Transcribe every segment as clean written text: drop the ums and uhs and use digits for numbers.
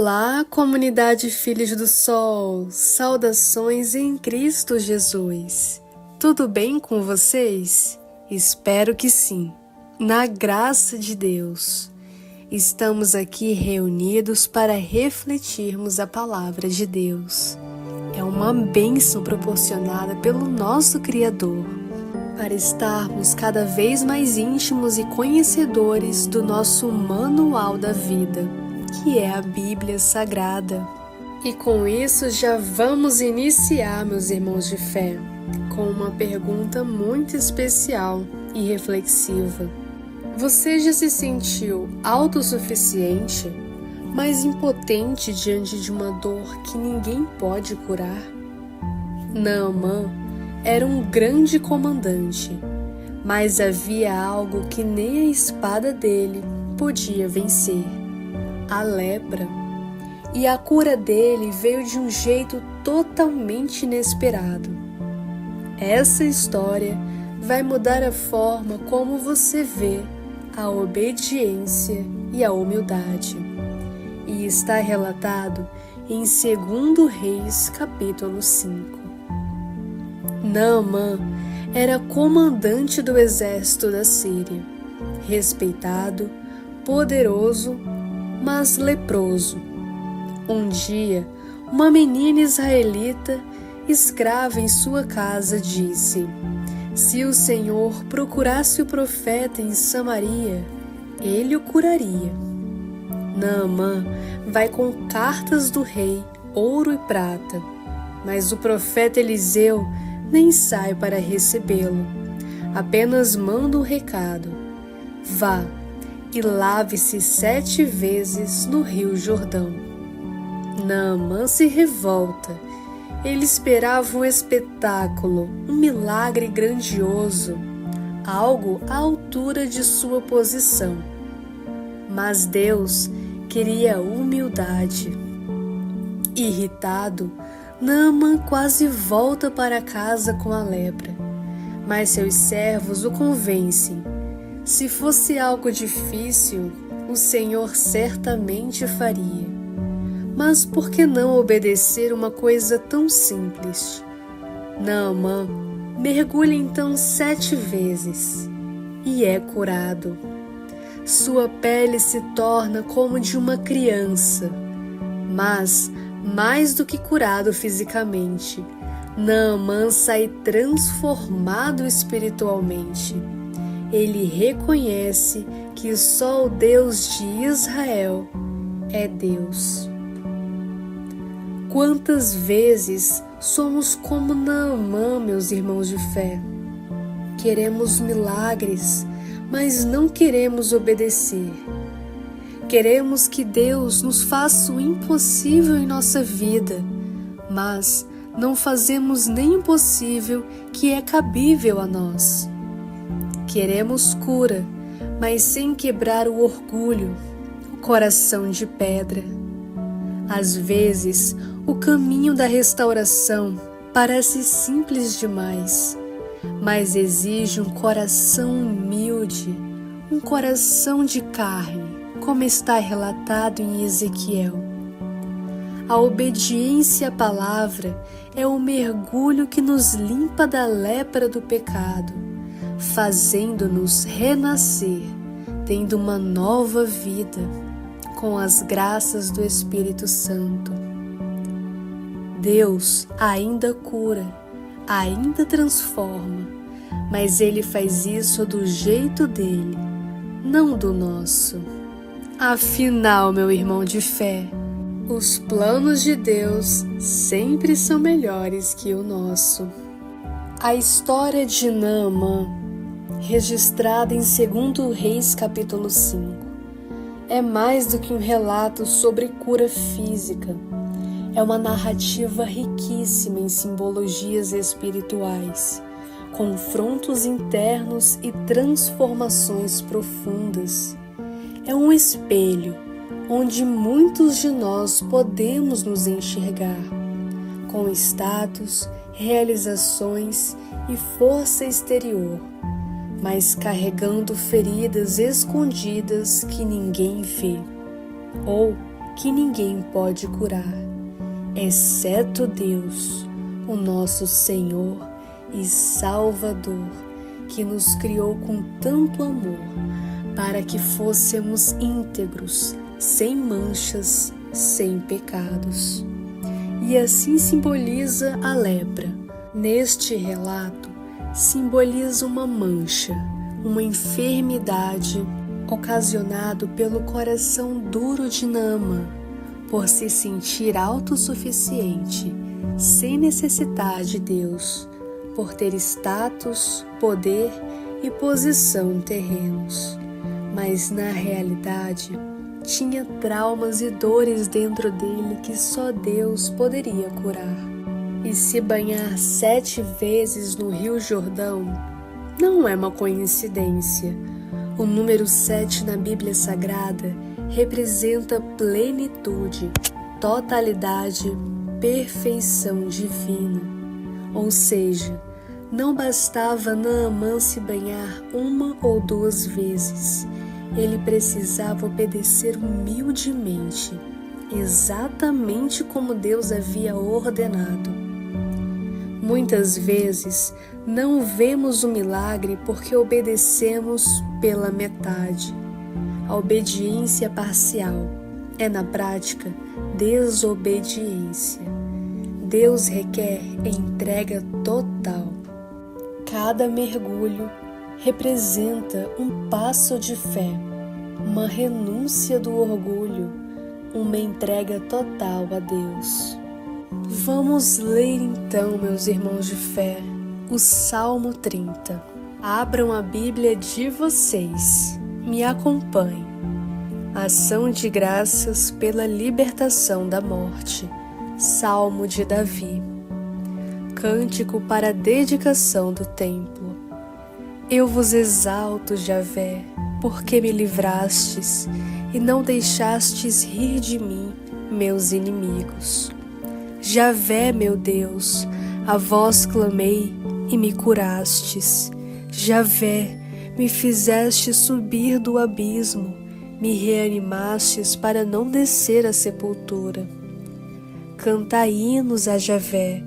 Olá, comunidade Filhos do Sol, saudações em Cristo Jesus. Tudo bem com vocês? Espero que sim. Na graça de Deus, estamos aqui reunidos para refletirmos a palavra de Deus. É uma bênção proporcionada pelo nosso Criador, para estarmos cada vez mais íntimos e conhecedores do nosso manual da vida, que é a Bíblia Sagrada. E com isso já vamos iniciar, meus irmãos de fé, com uma pergunta muito especial e reflexiva. Você já se sentiu autossuficiente, mas impotente diante de uma dor que ninguém pode curar? Naamã era um grande comandante, mas havia algo que nem a espada dele podia vencer: a lepra. E a cura dele veio de um jeito totalmente inesperado. Essa história vai mudar a forma como você vê a obediência e a humildade. E está relatado em 2 Reis, capítulo 5. Naamã era comandante do exército da Síria, respeitado, poderoso, mas leproso. Um dia, uma menina israelita, escrava em sua casa, disse: se o Senhor procurasse o profeta em Samaria, ele o curaria. Naamã vai com cartas do rei, ouro e prata, mas o profeta Eliseu nem sai para recebê-lo. Apenas manda um recado: vá e lave-se 7 vezes no Rio Jordão. Naamã se revolta. Ele esperava um espetáculo, um milagre grandioso, algo à altura de sua posição. Mas Deus queria humildade. Irritado, Naamã quase volta para casa com a lepra, mas seus servos o convencem. Se fosse algo difícil, o Senhor certamente faria. Mas por que não obedecer uma coisa tão simples? Naamã mergulha então 7 vezes e é curado. Sua pele se torna como de uma criança, mas mais do que curado fisicamente, Naamã sai transformado espiritualmente. Ele reconhece que só o Deus de Israel é Deus. Quantas vezes somos como Naamã, meus irmãos de fé? Queremos milagres, mas não queremos obedecer. Queremos que Deus nos faça o impossível em nossa vida, mas não fazemos nem o possível que é cabível a nós. Queremos cura, mas sem quebrar o orgulho, o coração de pedra. Às vezes, o caminho da restauração parece simples demais, mas exige um coração humilde, um coração de carne, como está relatado em Ezequiel. A obediência à palavra é o mergulho que nos limpa da lepra do pecado, fazendo-nos renascer, tendo uma nova vida, com as graças do Espírito Santo. Deus ainda cura, ainda transforma, mas Ele faz isso do jeito dele, não do nosso. Afinal, meu irmão de fé, os planos de Deus sempre são melhores que o nosso. A história de Naamã, registrada em 2 Reis capítulo 5, é mais do que um relato sobre cura física. É uma narrativa riquíssima em simbologias espirituais, confrontos internos e transformações profundas. É um espelho onde muitos de nós podemos nos enxergar, com status, realizações e força exterior, mas carregando feridas escondidas que ninguém vê, ou que ninguém pode curar, exceto Deus, o nosso Senhor e Salvador, que nos criou com tanto amor, para que fôssemos íntegros, sem manchas, sem pecados. E assim simboliza a lepra. Neste relato, simboliza uma mancha, uma enfermidade ocasionado pelo coração duro de Naamã, por se sentir autossuficiente, sem necessitar de Deus, por ter status, poder e posição terrenos. Mas na realidade, tinha traumas e dores dentro dele que só Deus poderia curar. E se banhar 7 vezes no Rio Jordão não é uma coincidência. O número 7 na Bíblia Sagrada representa plenitude, totalidade, perfeição divina. Ou seja, não bastava Naamã se banhar 1 ou 2 vezes. Ele precisava obedecer humildemente, exatamente como Deus havia ordenado. Muitas vezes não vemos o milagre porque obedecemos pela metade. A obediência parcial é, na prática, desobediência. Deus requer entrega total. Cada mergulho representa um passo de fé, uma renúncia do orgulho, uma entrega total a Deus. Vamos ler então, meus irmãos de fé, o Salmo 30. Abram a Bíblia de vocês, me acompanhem. Ação de graças pela libertação da morte. Salmo de Davi. Cântico para a dedicação do templo. Eu vos exalto, Javé, porque me livrastes e não deixastes rir de mim, meus inimigos. Javé, meu Deus, a vós clamei e me curastes. Javé, me fizeste subir do abismo, me reanimastes para não descer à sepultura. Cantai hinos a Javé,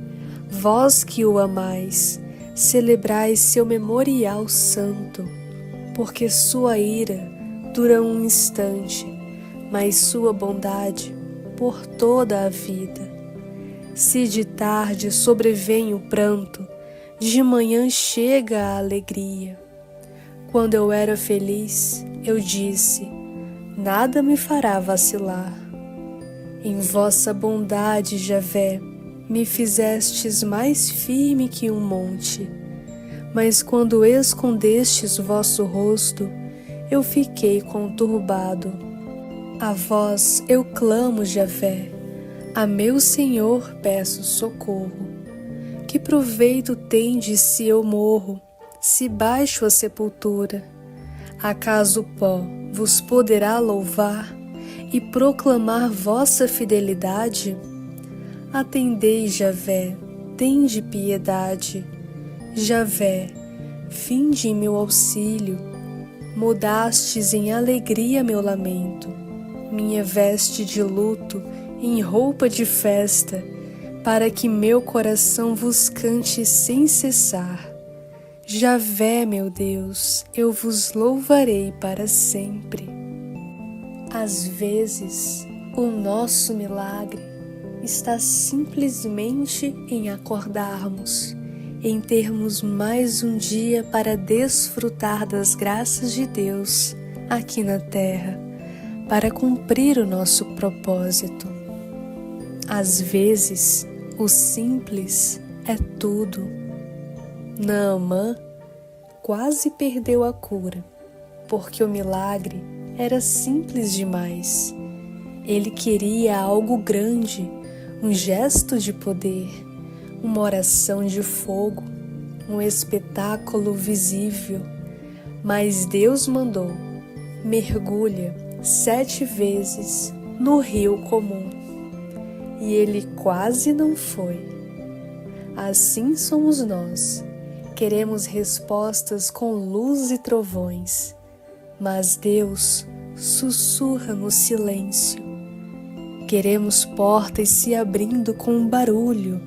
vós que o amais, celebrai seu memorial santo, porque sua ira dura um instante, mas sua bondade por toda a vida. Se de tarde sobrevém o pranto, de manhã chega a alegria. Quando eu era feliz, eu disse, nada me fará vacilar. Em vossa bondade, Javé, me fizestes mais firme que um monte. Mas quando escondestes vosso rosto, eu fiquei conturbado. A vós eu clamo, Javé, a meu Senhor peço socorro. Que proveito tendes se eu morro, se baixo a sepultura? Acaso o pó vos poderá louvar e proclamar vossa fidelidade? Atendei, Javé, tende piedade. Javé, vinde em meu auxílio. Mudastes em alegria meu lamento, minha veste de luto em roupa de festa, para que meu coração vos cante sem cessar. Javé, meu Deus, eu vos louvarei para sempre. Às vezes, o nosso milagre está simplesmente em acordarmos, em termos mais um dia para desfrutar das graças de Deus aqui na terra, para cumprir o nosso propósito. Às vezes, o simples é tudo. Naamã quase perdeu a cura, porque o milagre era simples demais. Ele queria algo grande, um gesto de poder, uma oração de fogo, um espetáculo visível. Mas Deus mandou, mergulha 7 vezes no rio comum. E ele quase não foi. Assim somos nós. Queremos respostas com luz e trovões, mas Deus sussurra no silêncio. Queremos portas se abrindo com barulho,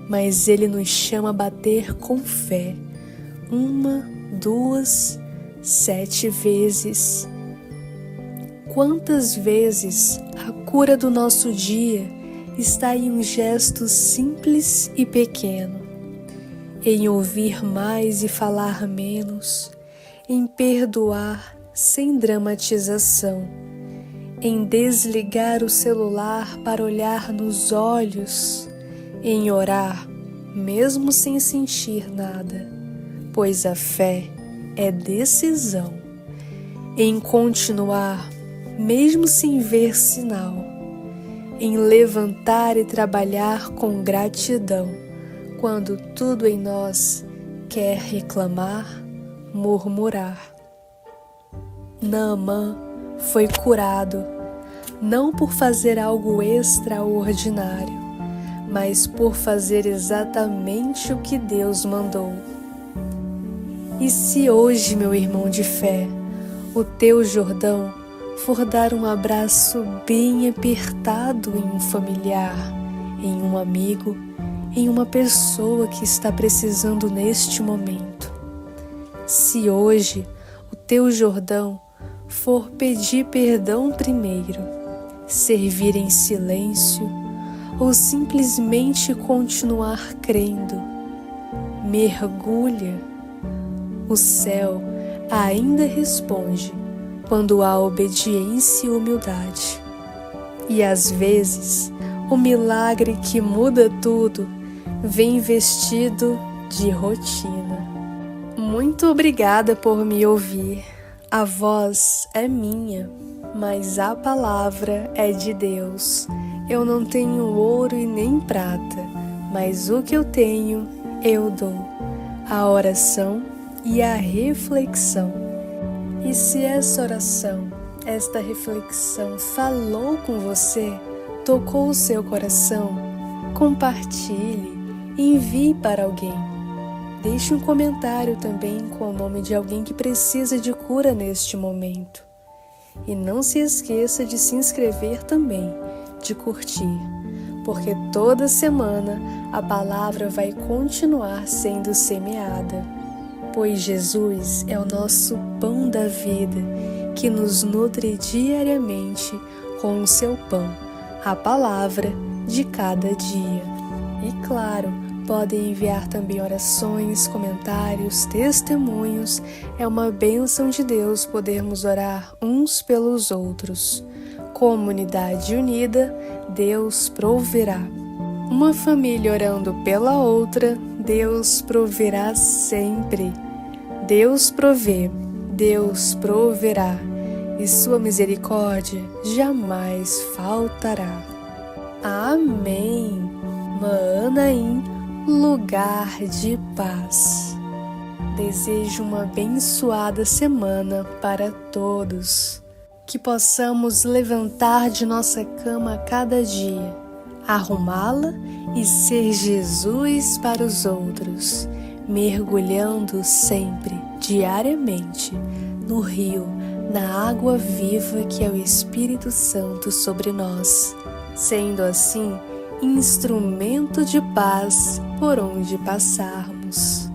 mas Ele nos chama a bater com fé. 1, 2, 7 vezes. Quantas vezes a cura do nosso dia está em um gesto simples e pequeno, em ouvir mais e falar menos, em perdoar sem dramatização, em desligar o celular para olhar nos olhos, em orar mesmo sem sentir nada, pois a fé é decisão, em continuar mesmo sem ver sinal, em levantar e trabalhar com gratidão, quando tudo em nós quer reclamar, murmurar. Naamã foi curado, não por fazer algo extraordinário, mas por fazer exatamente o que Deus mandou. E se hoje, meu irmão de fé, o teu Jordão for dar um abraço bem apertado em um familiar, em um amigo, em uma pessoa que está precisando neste momento. Se hoje o teu Jordão for pedir perdão primeiro, servir em silêncio ou simplesmente continuar crendo, mergulha. O céu ainda responde quando há obediência e humildade. E às vezes, o milagre que muda tudo vem vestido de rotina. Muito obrigada por me ouvir. A voz é minha, mas a palavra é de Deus. Eu não tenho ouro e nem prata, mas o que eu tenho, eu dou. A oração e a reflexão. E se essa oração, esta reflexão falou com você, tocou o seu coração, compartilhe, envie para alguém. Deixe um comentário também com o nome de alguém que precisa de cura neste momento. E não se esqueça de se inscrever também, de curtir, porque toda semana a palavra vai continuar sendo semeada. Pois Jesus é o nosso pão da vida, que nos nutre diariamente com o seu pão, a palavra de cada dia. E claro, podem enviar também orações, comentários, testemunhos. É uma bênção de Deus podermos orar uns pelos outros. Comunidade unida, Deus proverá. Uma família orando pela outra, Deus proverá sempre. Deus provê, Deus proverá, e sua misericórdia jamais faltará. Amém. Maanaim, lugar de paz. Desejo uma abençoada semana para todos. Que possamos levantar de nossa cama a cada dia, arrumá-la e ser Jesus para os outros, mergulhando sempre, diariamente, no rio, na água viva que é o Espírito Santo sobre nós, sendo assim instrumento de paz por onde passarmos.